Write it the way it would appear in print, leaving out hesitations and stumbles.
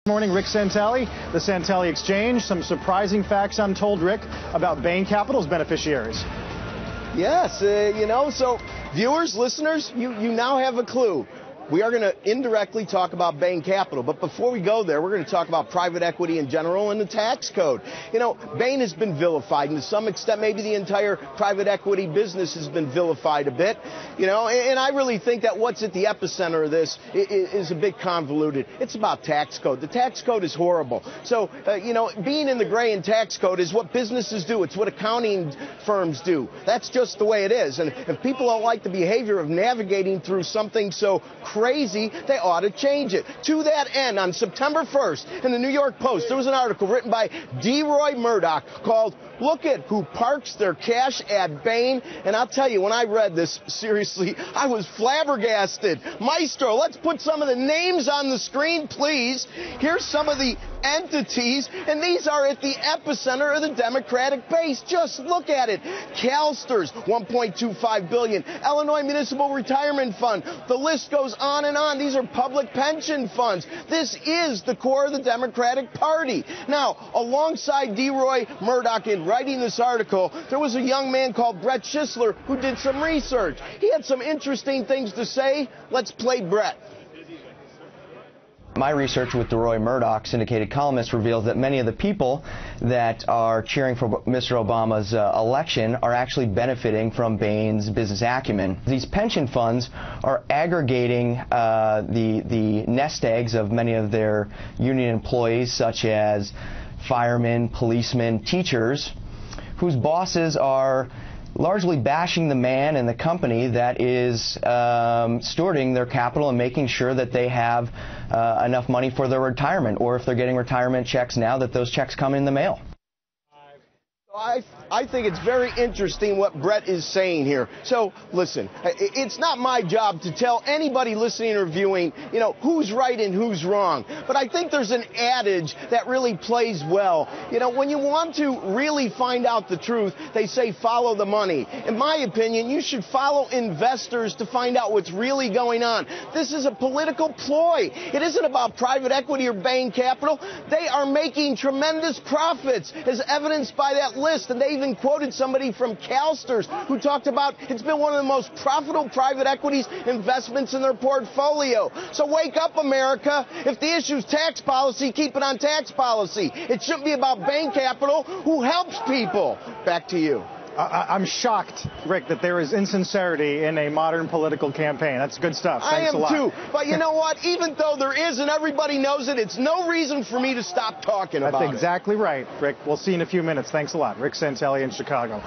Morning, Rick Santelli, the Santelli Exchange. Some surprising facts, I'm told, Rick, about Bain Capital's beneficiaries. Yes, so viewers, listeners, you now have a clue. We are going to indirectly talk about Bain Capital, but before we go there, we're going to talk about private equity in general and the tax code. Bain has been vilified, and to some extent, maybe the entire private equity business has been vilified a bit, and I really think that what's at the epicenter of this is a bit convoluted. It's about tax code. The tax code is horrible. So, being in the gray in tax code is what businesses do. It's what accounting firms do. That's just the way it is. And if people don't like the behavior of navigating through something so crazy, they ought to change it. To that end, on September 1st, in the New York Post, there was an article written by Deroy Murdock called "Look at Who Parks Their Cash at Bain." And I'll tell you, when I read this, seriously, I was flabbergasted. Maestro, let's put some of the names on the screen, please. Here's some of the entities, and these are at the epicenter of the Democratic base. Just look at it. CalSTRS, $1.25 billion. Illinois Municipal Retirement Fund. The list goes on and on. These are public pension funds. This is the core of the Democratic Party. Now, alongside Deroy Murdock in writing this article, there was a young man called Brett Shisler who did some research. He had some interesting things to say. Let's play Brett. My research with Deroy Murdock, syndicated columnist, reveals that many of the people that are cheering for Mr. Obama's election are actually benefiting from Bain's business acumen. These pension funds are aggregating the nest eggs of many of their union employees, such as firemen, policemen, teachers, whose bosses are largely bashing the man and the company that is stewarding their capital and making sure that they have enough money for their retirement, or if they're getting retirement checks now, that those checks come in the mail. I think it's very interesting what Brett is saying here. So, listen, it's not my job to tell anybody listening or viewing, who's right and who's wrong. But I think there's an adage that really plays well. When you want to really find out the truth, they say follow the money. In my opinion, you should follow investors to find out what's really going on. This is a political ploy. It isn't about private equity or Bain Capital. They are making tremendous profits, as evidenced by that list. And they even quoted somebody from CalSTRS who talked about it's been one of the most profitable private equities investments in their portfolio. So wake up, America. If the issue is tax policy, keep it on tax policy. It shouldn't be about Bain Capital, who helps people. Back to you. I'm shocked, Rick, that there is insincerity in a modern political campaign. That's good stuff. Thanks a lot. I am too. But you know what? Even though there is and everybody knows it, it's no reason for me to stop talking about it. That's exactly right, Rick. We'll see you in a few minutes. Thanks a lot. Rick Santelli in Chicago.